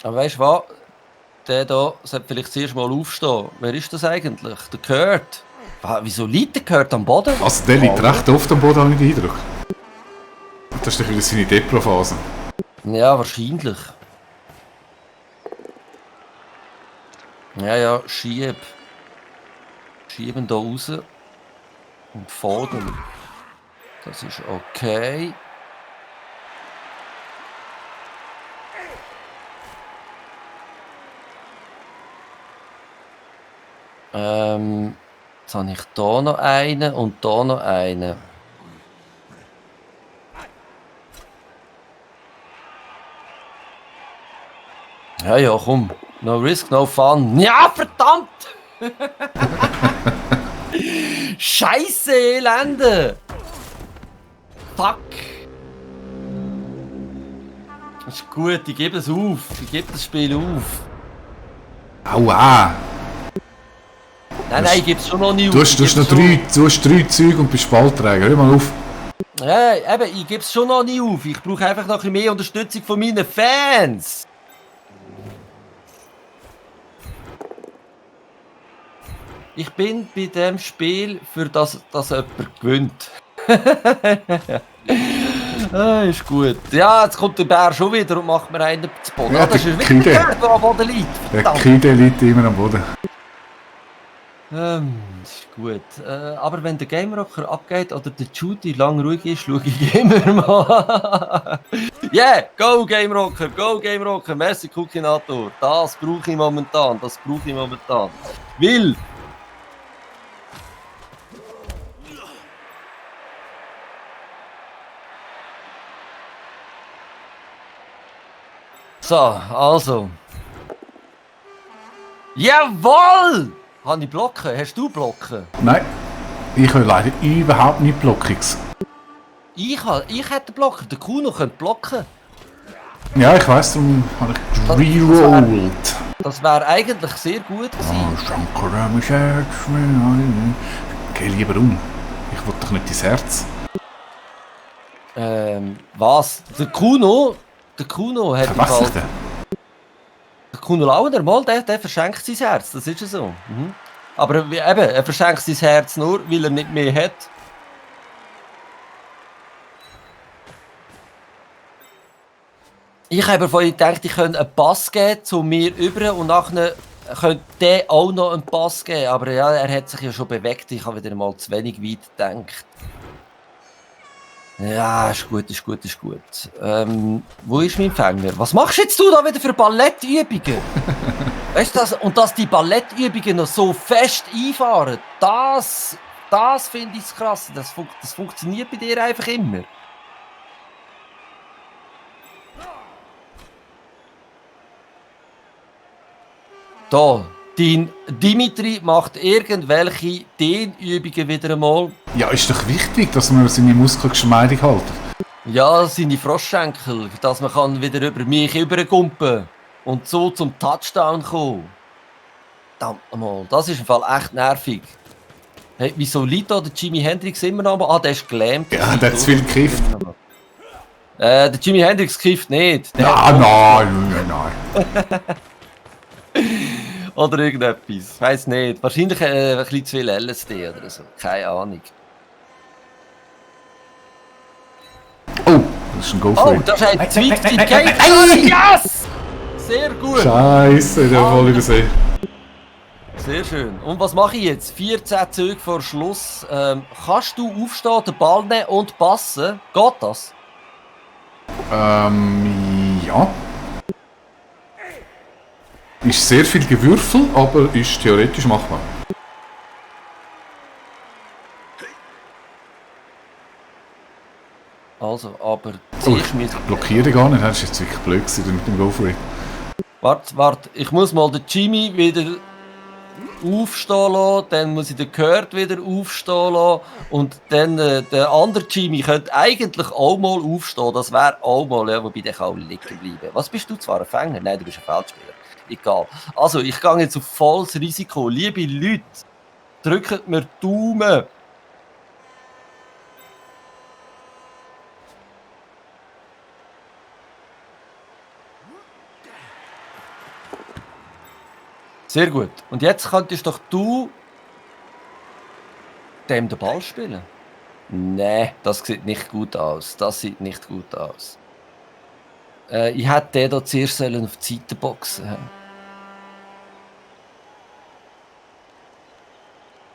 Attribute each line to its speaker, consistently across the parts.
Speaker 1: Aber weißt du was? Der da sollte vielleicht zuerst mal aufstehen. Wer ist das eigentlich? Der Kurt. Wieso liegt der Kurt am Boden?
Speaker 2: Also der liegt recht oft am Boden, habe ich den Eindruck. Das ist doch wieder seine Depro-Phase.
Speaker 1: Ja, wahrscheinlich. Ja, schieb. Schieben da raus. Und fordern. Das ist okay. Jetzt habe ich da noch einen und da noch einen. Ja, komm. No risk, no fun. Ja, verdammt! Scheiße, Elende! Fuck! Ist gut, ich gebe es auf. Ich gebe das Spiel auf.
Speaker 2: Aua!
Speaker 1: Nein, ich gebe es schon noch nicht auf.
Speaker 2: Du hast noch drei Züge und bist Ballträger. Hör mal auf.
Speaker 1: Ja, eben, ich gebe es schon noch nicht auf. Ich brauche einfach noch ein bisschen mehr Unterstützung von meinen Fans. Ich bin bei dem Spiel, für das jemand gewinnt. Ist gut. Ja, jetzt kommt der Bär schon wieder und macht mir einen zu Boden.
Speaker 2: Ja,
Speaker 1: das ist
Speaker 2: der
Speaker 1: wieder der Bär, der am Boden liegt.
Speaker 2: Der Kide liegt immer am Boden.
Speaker 1: Ist gut. Aber wenn der Game Rocker abgeht oder der Judy lang ruhig ist, schaue ich immer mal. Yeah, go Game Rocker, go Game Rocker. Merci Kukinator. Das brauche ich momentan. Will. So, also. Jawohl! Habe ich blocken? Hast du blocken?
Speaker 2: Nein, ich habe leider überhaupt nicht Blockings.
Speaker 1: Ich hätte Blocker. Der Kuno könnte blocken.
Speaker 2: Ja, ich weiss, darum habe ich rerollt.
Speaker 1: Das wäre eigentlich sehr gut gewesen.
Speaker 2: Oh, Shankara, mein Herz. Geh lieber um. Ich will doch nicht dein Herz.
Speaker 1: Was? Der Kuno hat im
Speaker 2: Was
Speaker 1: Fall...
Speaker 2: ist denn?
Speaker 1: Der Kuno Launer, mal, der verschenkt sein Herz. Das ist ja so. Mhm. Aber eben, er verschenkt sein Herz nur, weil er nicht mehr hat. Ich habe vorhin gedacht, ich könnte einen Pass geben zu mir über und nachher könnte der auch noch einen Pass geben. Aber ja, er hat sich ja schon bewegt. Ich habe wieder mal zu wenig weit gedacht. Ja, ist gut. Wo ist mein Fänger? Was machst jetzt du da wieder für Ballettübungen? Weißt du das? Und dass die Ballettübungen noch so fest einfahren, das finde ich krass. Das funktioniert bei dir einfach immer. Da, dein Dimitri macht irgendwelche Dehnübungen wieder einmal.
Speaker 2: Ja, ist doch wichtig, dass man seine Muskeln geschmeidig hält.
Speaker 1: Ja, seine Froschschenkel, dass man kann wieder über mich übergumpen und so zum Touchdown kommen. Verdammt mal, das ist im Fall echt nervig. Hey, wieso liegt da der Jimi Hendrix immer noch? Ah, der ist gelähmt.
Speaker 2: Ja, der hat zu viel gekifft.
Speaker 1: Der Jimi Hendrix kifft nicht.
Speaker 2: Nein.
Speaker 1: Oder irgendetwas. Weiß nicht. Wahrscheinlich ein bisschen zu viel LSD oder so. Keine Ahnung.
Speaker 2: Oh, das ist ein Go for
Speaker 1: Oh,
Speaker 2: it.
Speaker 1: das ist ein Zwiegzeit. Yes! Sehr gut.
Speaker 2: Scheiße, der voll übersehen.
Speaker 1: Sehr schön. Und was mache ich jetzt? 14 Züge vor Schluss. Kannst du aufstehen, den Ball nehmen und passen? Geht das?
Speaker 2: Ja. Ist sehr viel Gewürfel, aber ist theoretisch machbar.
Speaker 1: Also, aber
Speaker 2: Ich blockiere gar nicht, das ist jetzt wirklich blöd gewesen mit dem Go for it.
Speaker 1: Warte, ich muss mal den Jimmy wieder aufstehen lassen, dann muss ich den Kurt wieder aufstehen lassen und dann der andere Jimmy könnte eigentlich auch mal aufstehen, das wäre auch mal, ja, wobei der kann auch liegen bleiben. Was bist du, zwar ein Fänger? Nein, du bist ein Feldspieler. Egal. Also, ich gehe jetzt auf volles Risiko. Liebe Leute, drückt mir Daumen. Sehr gut. Und jetzt könntest doch du dem den Ball spielen. Nee, das sieht nicht gut aus. Das sieht nicht gut aus. Ich hätte den hier zuerst sollen auf die Seite boxen.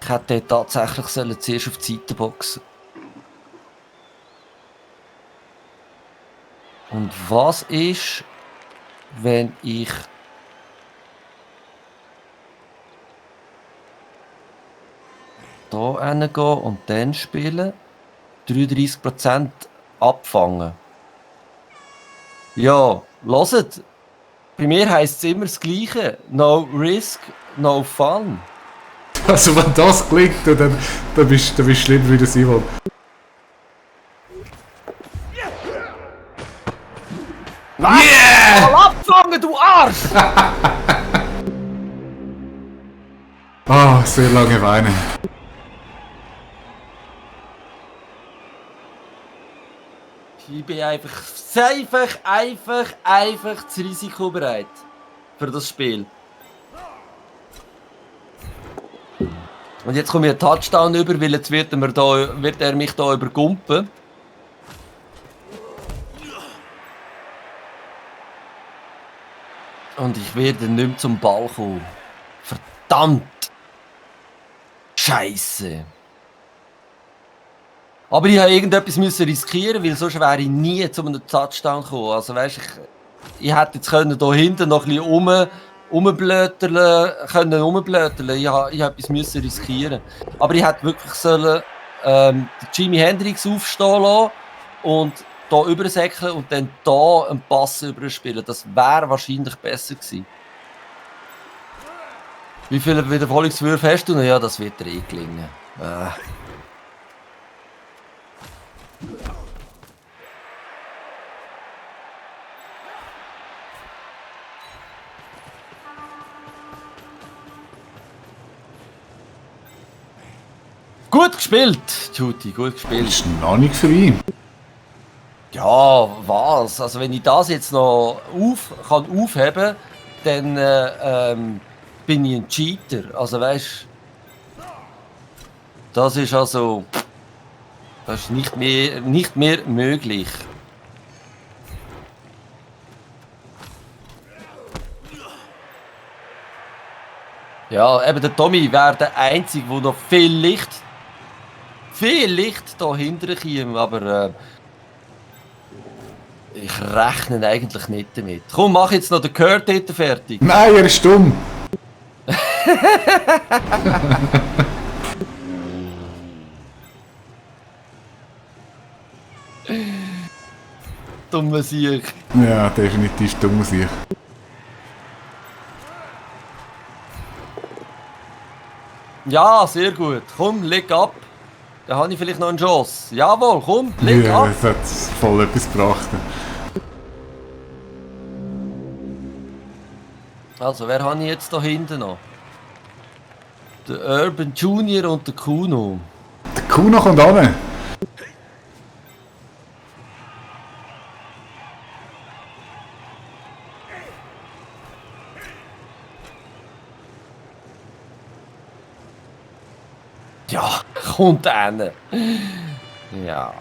Speaker 1: Ich hätte den tatsächlich sollen zuerst auf die Seite boxen. Und was ist, wenn ich da hingehe und dann spiele? 33% abfangen. Ja, hört. Bei mir heisst es immer das Gleiche. No risk, no fun.
Speaker 2: Also wenn das klingt, dann bist du schlimmer wie der Simon.
Speaker 1: Nein! Yeah! Mal abfangen, du Arsch!
Speaker 2: Sehr lange weinen.
Speaker 1: Ich bin einfach das Risiko bereit für das Spiel. Und jetzt komme ich einen Touchdown über, weil jetzt wird er mich da übergumpen. Und ich werde nicht mehr zum Ball kommen. Verdammt! Scheiße! Aber ich musste irgendetwas riskieren, weil sonst wäre ich nie zu einem Touchdown gekommen. Also weißt, ich hätte jetzt hier hinten noch ein bisschen rumblöterlen. Ich musste etwas riskieren. Aber ich hätte wirklich sollen, Jimi Hendrix aufstehen lassen und hier übersäckeln und dann hier einen Pass überspielen. Das wäre wahrscheinlich besser gewesen. Wie viele Wiederholungswürfe hast du noch? Ja, das wird dir eh gelingen. Gut gespielt, Juti, gut gespielt.
Speaker 2: Das ist noch nicht für ihn.
Speaker 1: Ja, was? Also wenn ich das jetzt noch aufheben kann, dann bin ich ein Cheater. Also weißt, das ist also nicht mehr möglich. Ja, eben der Tommy wäre der Einzige, der noch viel Licht dahinter käme, aber ich rechne eigentlich nicht damit. Komm, mach jetzt noch den Kurt dort fertig.
Speaker 2: Nein, er ist dumm.
Speaker 1: Dumme Sieg.
Speaker 2: Ja, definitiv dumm Sieg.
Speaker 1: Ja, sehr gut. Komm, leg ab. Dann habe ich vielleicht noch eine Chance. Jawohl, komm, leg
Speaker 2: Ja,
Speaker 1: ab.
Speaker 2: das hat voll etwas gebracht.
Speaker 1: Also, wer habe ich jetzt da hinten noch? Der Urban Junior und der Kuno.
Speaker 2: Der Kuno kommt an.
Speaker 1: Ja, kommt hin. Ja.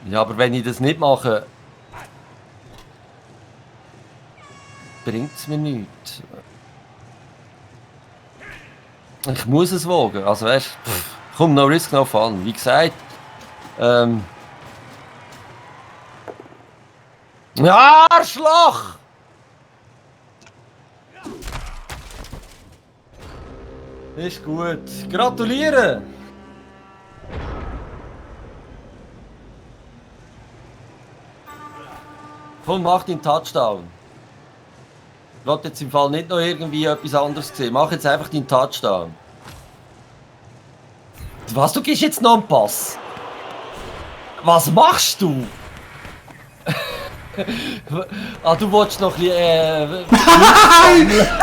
Speaker 1: Ja, aber wenn ich das nicht mache, bringt es mir nichts. Ich muss es wagen. Also weißt du, komm, no risk, no fun. Wie gesagt, ja, Arschloch! Ist gut. Gratuliere! Komm, mach den Touchdown. Ich will jetzt im Fall nicht noch irgendwie etwas anderes sehen. Mach jetzt einfach den Touchdown. Was, du gehst jetzt noch einen Pass? Was machst du? Du wolltest noch ein bisschen...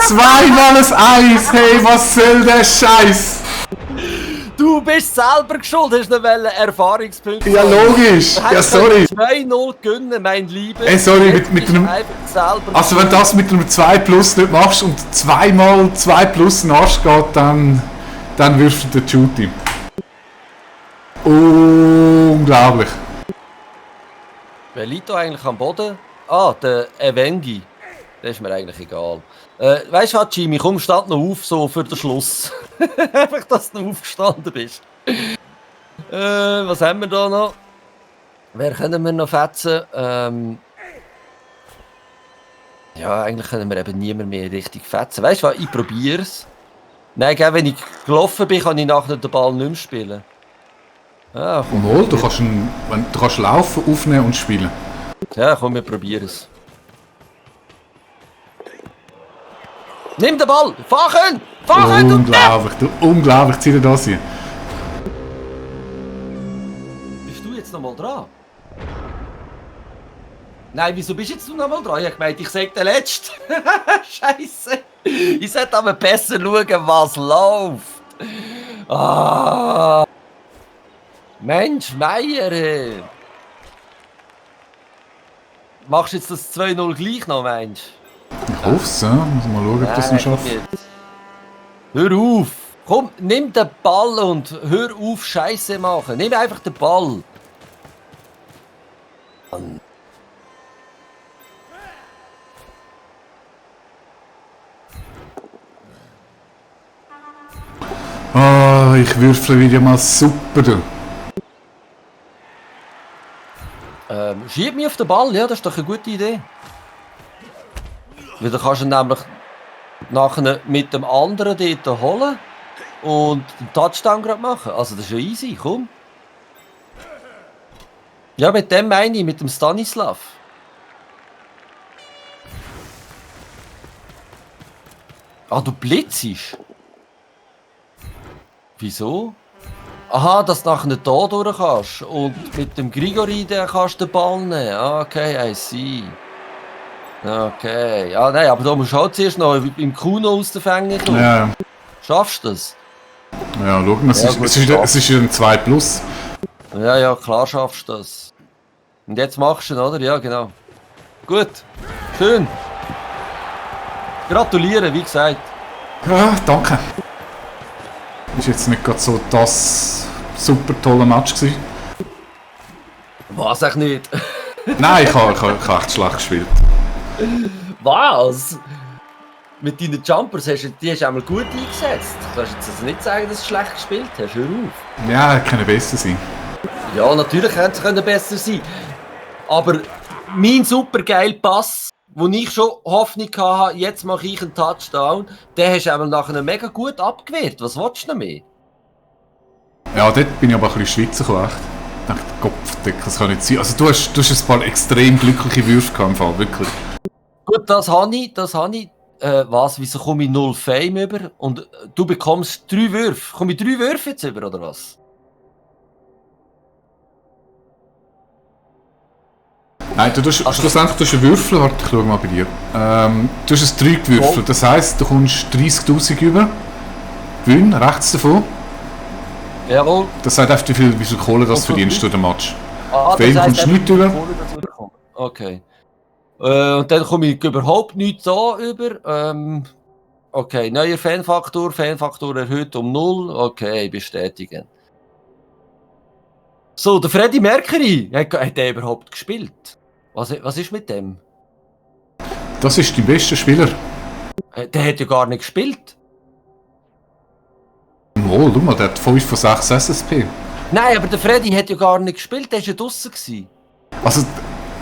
Speaker 2: Zweimal ein Eis! Hey, was soll der Scheiß?
Speaker 1: Du bist selber schuld, hast nicht Erfahrungspunkte.
Speaker 2: Ja, logisch. Ja, sorry.
Speaker 1: 2-0 gewinnen, mein Lieber.
Speaker 2: Ey, sorry,
Speaker 1: Jetzt
Speaker 2: mit
Speaker 1: bist
Speaker 2: einem...
Speaker 1: du einfach selber
Speaker 2: Also wenn du das mit einem 2 Plus nicht machst und zweimal 2 Plus Arsch geht, dann wirft du den Shooty. Unglaublich.
Speaker 1: Wer liegt da eigentlich am Boden? Ah, der Evengi. Das ist mir eigentlich egal. Weißt du was, Jimmy, komm, stand noch auf, so für den Schluss. Einfach, dass du aufgestanden bist. Was haben wir da noch? Wer können wir noch fetzen? Ja, eigentlich können wir eben niemand mehr richtig fetzen. Weißt du was, ich probiere es. Nein, wenn ich gelaufen bin, kann ich nachher den Ball nicht mehr spielen. Ah, komm.
Speaker 2: Obwohl, du kannst laufen, aufnehmen und spielen.
Speaker 1: Ja, komm, wir probieren es. Nimm den Ball! Fachen! Fachen!
Speaker 2: Unglaublich, unglaublich, zieh dir das hier.
Speaker 1: Bist du jetzt noch mal dran? Nein, wieso bist jetzt du noch mal dran? Ich habe gemeint, ich sag den Letzten. Scheiße. Ich sollte aber besser schauen, was läuft. Ah. Mensch, Meier. Hey. Machst du jetzt das 2-0 gleich noch, Mensch?
Speaker 2: Ich hoffe es, ja. Muss mal schauen, ob das noch schafft.
Speaker 1: Hör auf! Komm, nimm den Ball und hör auf Scheiße machen. Nimm einfach den Ball.
Speaker 2: Ah, ich würfle wieder mal super. Du.
Speaker 1: Schieb mich auf den Ball, ja, das ist doch eine gute Idee. Weil dann kannst du ihn nämlich nachher mit dem anderen dort holen und den Touchdown gerade machen. Also das ist ja easy, komm. Ja, mit dem meine ich, mit dem Stanislav. Ah, du blitzst? Wieso? Aha, dass du nachher da durch kannst und mit dem Grigori den kannst du den Ball nehmen. Okay, I see. Okay, ja nein, aber da musst du halt zuerst noch im Kuno aus der Fänge kommen.
Speaker 2: Ja,
Speaker 1: Schaffst du das?
Speaker 2: ja, schau mal, es ist ein 2 Plus.
Speaker 1: Ja, klar schaffst du das. Und jetzt machst du ihn, oder? Ja, genau. Gut, schön. Gratuliere, wie gesagt.
Speaker 2: Ja, danke. Ist jetzt nicht gerade so das super tolle Match gewesen.
Speaker 1: Was, echt nicht?
Speaker 2: Nein, ich habe echt schlecht gespielt.
Speaker 1: Was? Mit deinen Jumpers hast du einmal gut eingesetzt. Du kannst jetzt also nicht sagen, dass du schlecht gespielt hast. Hör auf.
Speaker 2: Ja, können besser sein.
Speaker 1: Ja, natürlich können sie besser sein. Aber mein supergeiler Pass, wo ich schon Hoffnung hatte, jetzt mache ich einen Touchdown, den hast du einmal nachher mega gut abgewehrt. Was willst du noch mehr?
Speaker 2: Ja, dort bin ich aber ein bisschen Schweizer gekommen. Ich dachte, Kopfdeck, das kann nicht sein. Also du hast ein paar extrem glückliche Würfe gehabt, im Fall, wirklich.
Speaker 1: Gut, das habe ich. Was, wieso komme ich 0 Fame über? Und du bekommst 3 Würfe. Komme ich 3 Würfe jetzt über, oder was?
Speaker 2: Nein, schlussendlich tust du einen Würfel, warte, ich schau mal bei dir. Du hast ein 3 gewürfelt, das heisst, du kommst 30'000 über. Gewinn, rechts davon.
Speaker 1: Jawohl.
Speaker 2: Das sagt einfach, wie viel Kohle das verdienst du in dem Match.
Speaker 1: Fame
Speaker 2: kommst du nicht über.
Speaker 1: Okay. Und dann komme ich überhaupt nichts da über. Okay, neuer Fanfaktor erhöht um 0. Okay, bestätigen. So, der Freddie Mercury, hat der überhaupt gespielt? Was ist mit dem?
Speaker 2: Das ist dein bester Spieler.
Speaker 1: Der hat ja gar nicht gespielt.
Speaker 2: Oh, schau mal, der hat 5 von 6 SSP.
Speaker 1: Nein, aber der Freddie hat ja gar nicht gespielt, der war ja draussen gewesen.
Speaker 2: Also,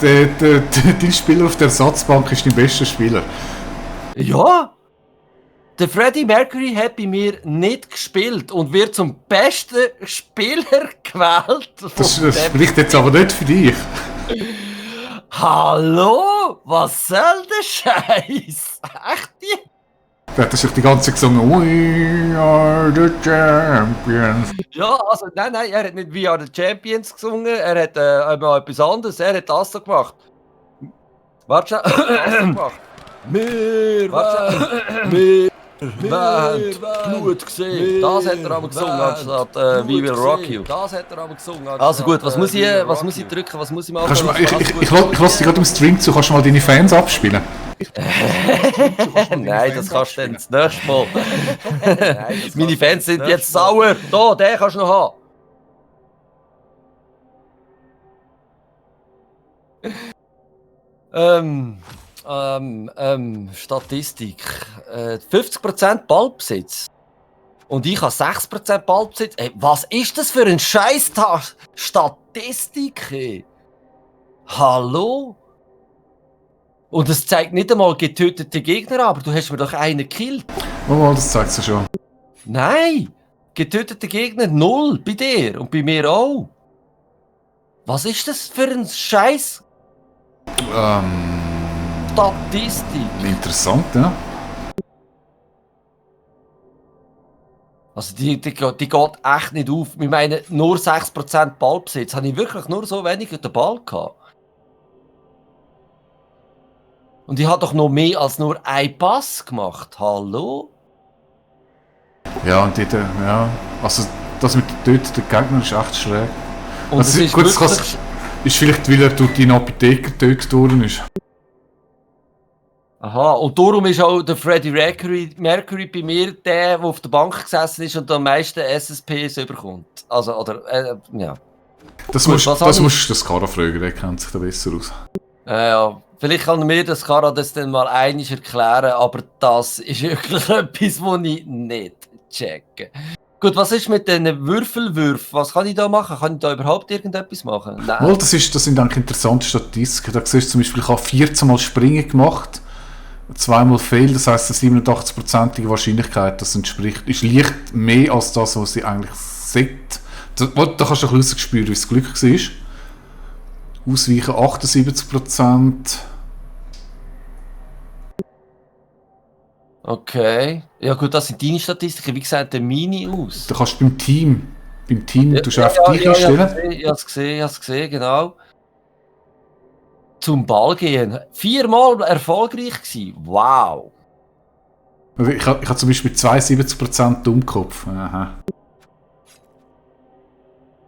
Speaker 2: dein Spieler auf der Ersatzbank ist dein bester Spieler.
Speaker 1: Ja! Der Freddie Mercury hat bei mir nicht gespielt und wird zum besten Spieler gewählt.
Speaker 2: Das spricht jetzt aber nicht für dich.
Speaker 1: Hallo? Was soll der Scheiß? Echt jetzt?
Speaker 2: Der hat sich die ganze Zeit gesungen, We are the champions.
Speaker 1: Ja, also nein, er hat nicht We are the Champions gesungen, er hat mal etwas anderes, er hat das so gemacht. Warte schon. Wir Blut gesehen. Das hat er aber gesungen, anstatt We Will Rock You. Das hat er aber gesungen. Also gut, was muss ich drücken, was muss ich machen?
Speaker 2: Ich lasse dich gerade im Stream zu, kannst du mal deine Fans abspielen?
Speaker 1: Nein, das kannst du dann das nächste Mal. Meine Fans sind jetzt sauer. Da, den kannst du noch haben. Statistik. 50% Ballbesitz. Und ich habe 6% Ballbesitz. Ey, was ist das für ein scheiß Statistik? Ey? Hallo? Und es zeigt nicht einmal getötete Gegner, aber du hast mir doch einen gekillt.
Speaker 2: Oh, das zeigt es ja schon.
Speaker 1: Nein! Getötete Gegner 0 bei dir und bei mir auch. Was ist das für ein scheiß Statistik?
Speaker 2: Interessant, ja.
Speaker 1: Also die geht echt nicht auf. Wir meinen, nur 6% Ballbesitz. Habe ich wirklich nur so wenig den Ball gehabt? Und ich habe doch noch mehr als nur einen Pass gemacht. Hallo?
Speaker 2: Ja, und dort, ja. Also, das mit den töteten Gegnern ist echt schräg.
Speaker 1: Und
Speaker 2: also,
Speaker 1: es
Speaker 2: gut,
Speaker 1: ist
Speaker 2: das ist vielleicht, weil er durch deine Apotheke getötet worden ist.
Speaker 1: Aha, und darum ist auch der Freddie Mercury bei mir der auf der Bank gesessen ist und am meisten SSPs überkommt. Also, oder, ja.
Speaker 2: Das
Speaker 1: Gut,
Speaker 2: musst du das Kara fragen, der kennt sich da besser aus.
Speaker 1: Ja, vielleicht kann mir das Kara das dann mal einig erklären, aber das ist wirklich etwas, was ich nicht checke. Gut, was ist mit den Würfelwürfen? Was kann ich da machen? Kann ich da überhaupt irgendetwas machen? Nein.
Speaker 2: Well, das sind eigentlich interessante Statistiken. Da siehst du zum Beispiel, ich habe 14 Mal Springen gemacht, 2-mal Fail, das heisst eine 87%ige Wahrscheinlichkeit, das entspricht, ist leicht mehr als das, was sie eigentlich sagt. Da kannst du ein bisschen spüren, wie das Glück war. Ausweichen 78%.
Speaker 1: Okay. Ja gut, das sind deine Statistiken. Wie sieht der Mini aus?
Speaker 2: Da kannst du beim Team tust du einfach dich einstellen.
Speaker 1: Ich habe es gesehen, genau. Zum Ball gehen. 4-mal erfolgreich gewesen. Wow.
Speaker 2: Also ich habe zum Beispiel 72% Dummkopf. Aha.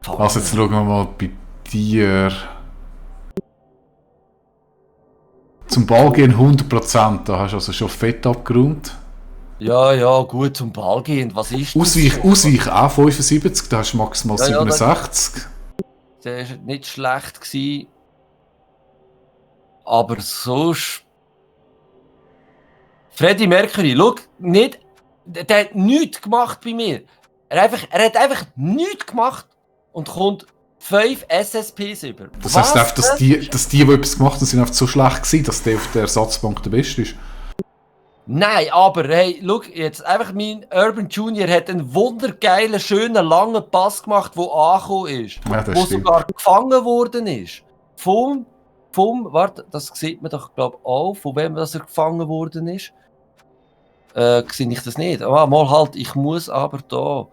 Speaker 2: Also jetzt schauen wir mal bei dir. Zum Ball gehen 100%, da hast du also schon fett abgeräumt.
Speaker 1: Ja, gut, zum Ball gehen. Was ist das?
Speaker 2: Ausweich auch 75, da hast du maximal 67.
Speaker 1: Der war nicht schlecht gewesen. Aber sonst. Freddie Mercury, schau, nicht. Der hat nichts gemacht bei mir. Er hat einfach nichts gemacht und kommt 5 SSPs über.
Speaker 2: Das heisst einfach, dass die etwas gemacht haben, sind einfach so schlecht gewesen, dass der auf der Ersatzbank der Beste ist.
Speaker 1: Nein, aber hey, schau, jetzt einfach mein Urban Junior hat einen wundergeilen, schönen, langen Pass gemacht, der angekommen ist.
Speaker 2: Ja, das
Speaker 1: wo
Speaker 2: stimmt.
Speaker 1: Sogar gefangen worden ist. Warte, das sieht man doch, glaube ich, auch, von wem das er gefangen worden ist. Sehe ich das nicht? Ah, mal halt, ich muss aber da.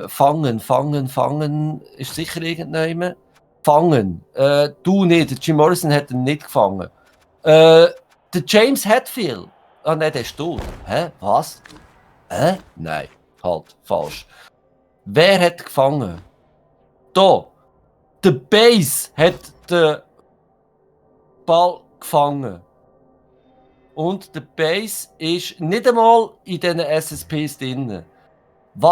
Speaker 1: Fangen. Ist sicher irgendjemand? Fangen. Du nicht, der Jim Morrison hat ihn nicht gefangen. Der James Hetfield. Ah nein, der ist tot. Hä? Was? Nein, halt, falsch. Wer hat gefangen? Da. Der Base hat den Ball gefangen. Und der Base ist nicht einmal in diesen SSPs drin.